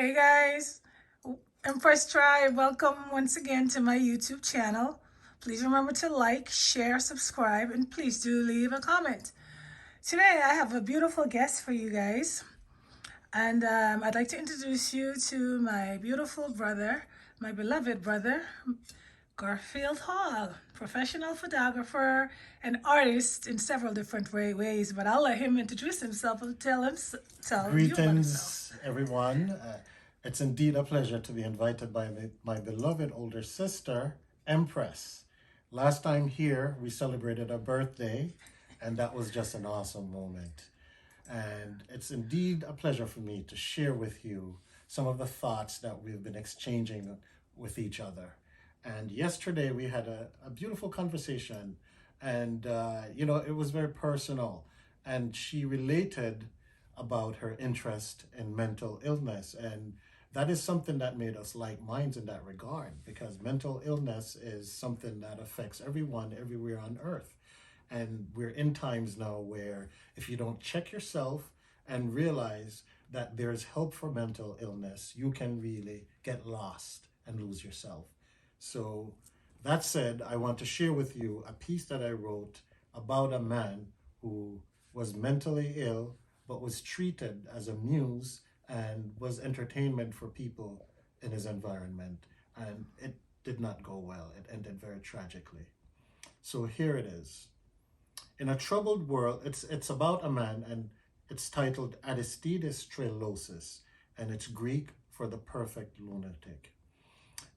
Hey guys, Empress Tribe, welcome once again to my YouTube channel. Please remember to like, share, subscribe, and please do leave a comment. Today I have a beautiful guest for you guys, and I'd like to introduce you to my beautiful brother, my beloved brother, Garfield Hall, professional photographer and artist in several different ways, but I'll let him introduce himself and tell you about himself. Greetings, everyone. It's indeed a pleasure to be invited by my beloved older sister, Empress. Last time here, we celebrated her birthday, and that was just an awesome moment. And it's indeed a pleasure for me to share with you some of the thoughts that we've been exchanging with each other. And yesterday, we had a beautiful conversation, and it was very personal. And she related about her interest in mental illness. And that is something that made us like minds in that regard, because mental illness is something that affects everyone everywhere on earth. And we're in times now where if you don't check yourself and realize that there's help for mental illness, you can really get lost and lose yourself. So that said, I want to share with you a piece that I wrote about a man who was mentally ill but was treated as a muse and was entertainment for people in his environment. And it did not go well. It ended very tragically. So here it is. In a troubled world, it's about a man, and it's titled Aristides Trilosis, and it's Greek for the perfect lunatic.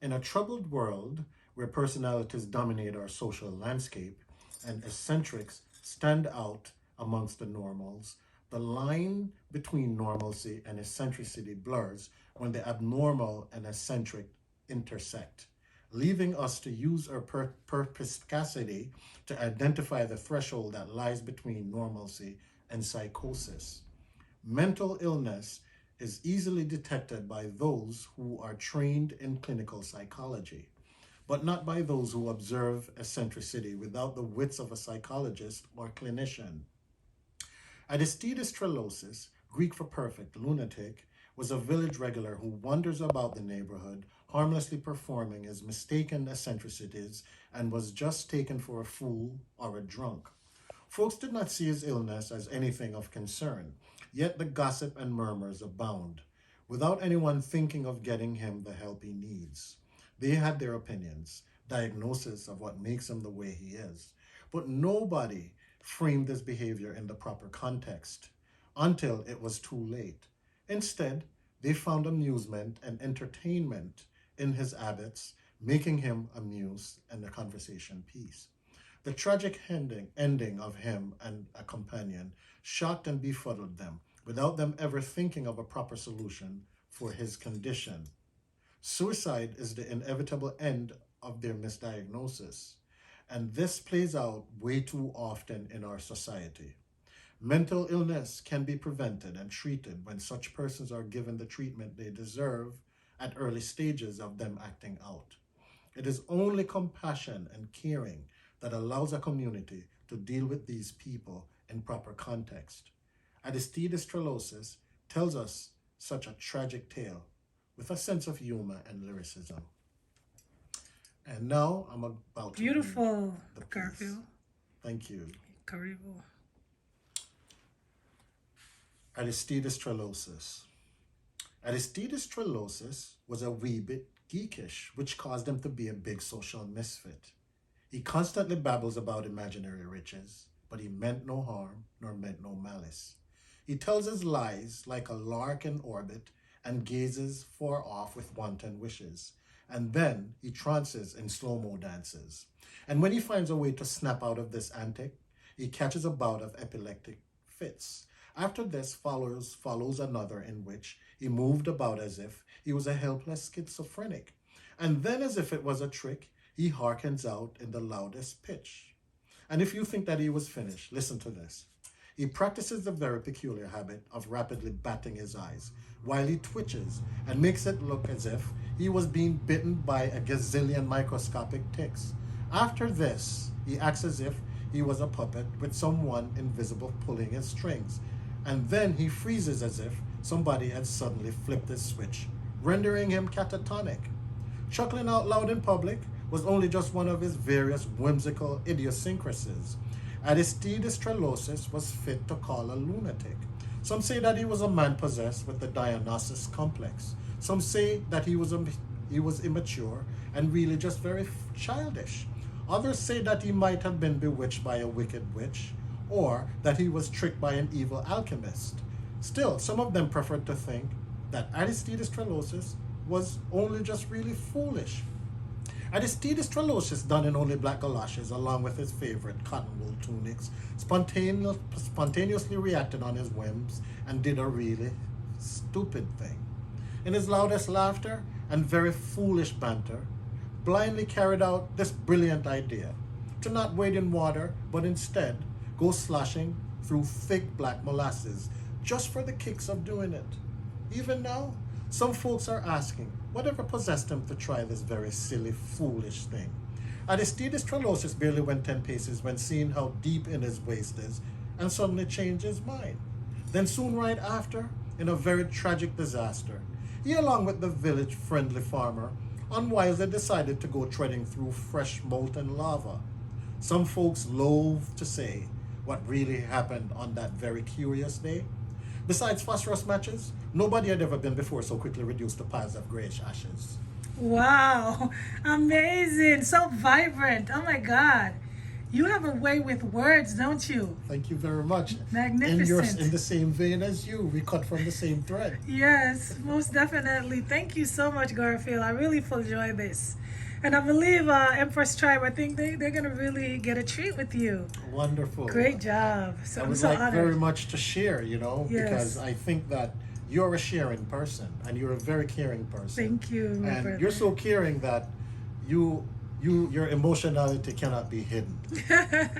In a troubled world where personalities dominate our social landscape and eccentrics stand out amongst the normals, the line between normalcy and eccentricity blurs when the abnormal and eccentric intersect, leaving us to use our perspicacity to identify the threshold that lies between normalcy and psychosis. Mental illness is easily detected by those who are trained in clinical psychology, but not by those who observe eccentricity without the wits of a psychologist or clinician. Aristides Trilosis, Greek for perfect lunatic, was a village regular who wanders about the neighborhood, harmlessly performing his mistaken eccentricities, and was just taken for a fool or a drunk. Folks did not see his illness as anything of concern, yet the gossip and murmurs abound, without anyone thinking of getting him the help he needs. They had their opinions, diagnosis of what makes him the way he is, but nobody framed this behavior in the proper context until it was too late. Instead, they found amusement and entertainment in his habits, making him a muse and a conversation piece. The tragic ending of him and a companion shocked and befuddled them, without them ever thinking of a proper solution for his condition. Suicide is the inevitable end of their misdiagnosis, and this plays out way too often in our society. Mental illness can be prevented and treated when such persons are given the treatment they deserve at early stages of them acting out. It is only compassion and caring that allows a community to deal with these people in proper context. Aristides Trilosis tells us such a tragic tale with a sense of humor and lyricism. And now I'm about to Beautiful, read the piece. Garfield. Thank you. Karibu. Aristides Trilosis. Aristides Trilosis was a wee bit geekish, which caused him to be a big social misfit. He constantly babbles about imaginary riches, but he meant no harm nor meant no malice. He tells his lies like a lark in orbit and gazes far off with wanton wishes. And then he trances in slow-mo dances. And when he finds a way to snap out of this antic, he catches a bout of epileptic fits. After this follows another in which he moved about as if he was a helpless schizophrenic. And then, as if it was a trick, he hearkens out in the loudest pitch. And if you think that he was finished, listen to this. He practices the very peculiar habit of rapidly batting his eyes while he twitches and makes it look as if he was being bitten by a gazillion microscopic ticks. After this, he acts as if he was a puppet with someone invisible pulling his strings. And then he freezes as if somebody had suddenly flipped his switch, rendering him catatonic. Chuckling out loud in public was only just one of his various whimsical idiosyncrasies. Aristides Trelosis was fit to call a lunatic. Some say that he was a man possessed with the Dionysus complex. Some say that he was immature and really just very childish. Others say that he might have been bewitched by a wicked witch, or that he was tricked by an evil alchemist. Still, some of them preferred to think that Aristides Trelosis was only just really foolish. Aristides Trelosis, donned in only black galoshes along with his favorite cotton wool tunics, spontaneously reacted on his whims and did a really stupid thing. In his loudest laughter and very foolish banter, blindly carried out this brilliant idea to not wade in water, but instead go sloshing through thick black molasses just for the kicks of doing it. Even now, some folks are asking whatever possessed him to try this very silly, foolish thing. Aristides Trelosis barely went 10 paces when seeing how deep in his waist is and suddenly changed his mind. Then soon right after, in a very tragic disaster, he along with the village-friendly farmer unwisely decided to go treading through fresh molten lava. Some folks loathe to say what really happened on that very curious day. Besides phosphorus matches, nobody had ever been before so quickly reduced to piles of grayish ashes. Wow, amazing, so vibrant. Oh my God. You have a way with words, don't you? Thank you very much. Magnificent. In the same vein as you, we cut from the same thread. Yes, most definitely. Thank you so much, Garfield. I really enjoy this. And I believe Empress Tribe, I think they're going to really get a treat with you. Wonderful. Great job. So I I'm would so like honored. very much to share, because Yes. I think that you're a sharing person and you're a very caring person. Thank you, my And brother. you're so caring that your emotionality cannot be hidden.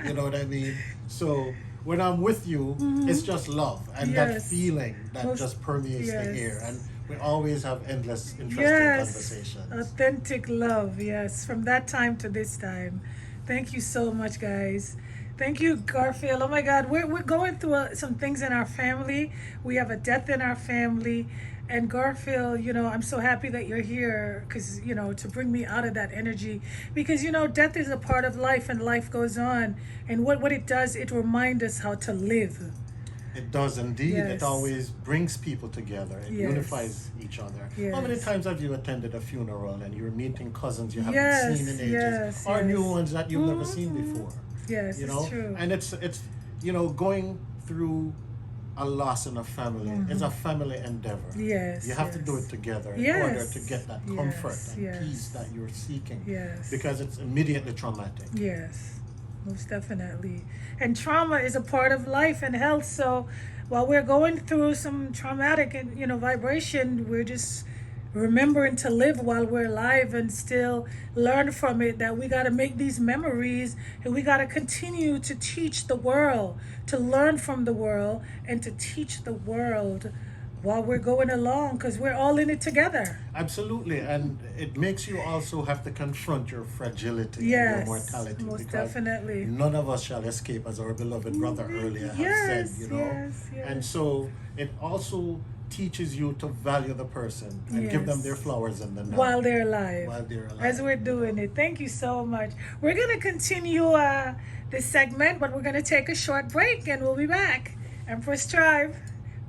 You know what I mean? So when I'm with you, it's just love and that Yes. feeling that Most- just permeates yes. the air, and we always have endless, interesting Yes, conversations. authentic love. Yes, from that time to this time. Thank you so much, guys. Thank you, Garfield. Oh my God, we're going through some things in our family. We have a death in our family. And Garfield, I'm so happy that you're here because, to bring me out of that energy. Because, death is a part of life and life goes on. And what it does, it reminds us how to live. It does indeed. Yes. It always brings people together. It Yes. unifies each other. Yes. How many times have you attended a funeral and you're meeting cousins you haven't Yes, seen in ages, yes, or new yes. ones that you've never seen before? Yes, it's true. And it's going through a loss in a family is a family endeavor. Yes, You have to do yes. it together in Yes. order to get that comfort Yes, and yes. peace that you're seeking. Yes. Because it's immediately traumatic. Yes, most definitely. And trauma is a part of life and health. So while we're going through some traumatic and vibration, we're just remembering to live while we're alive and still learn from it, that we got to make these memories and we got to continue to teach the world, to learn from the world and to teach the world while we're going along, because we're all in it together. Absolutely, and it makes you also have to confront your fragility and Yes, your mortality, most because definitely. none of us shall escape, as our beloved brother earlier has said, Yes, yes. And so it also teaches you to value the person and give them Yes. their flowers in the night. While they're alive. While they're alive. As we're doing it. Thank you so much. We're going to continue this segment, but we're going to take a short break and we'll be back. Empress Tribe,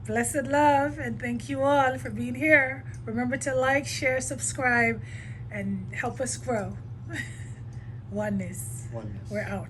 blessed love, and thank you all for being here. Remember to like, share, subscribe, and help us grow. Oneness. Oneness. We're out.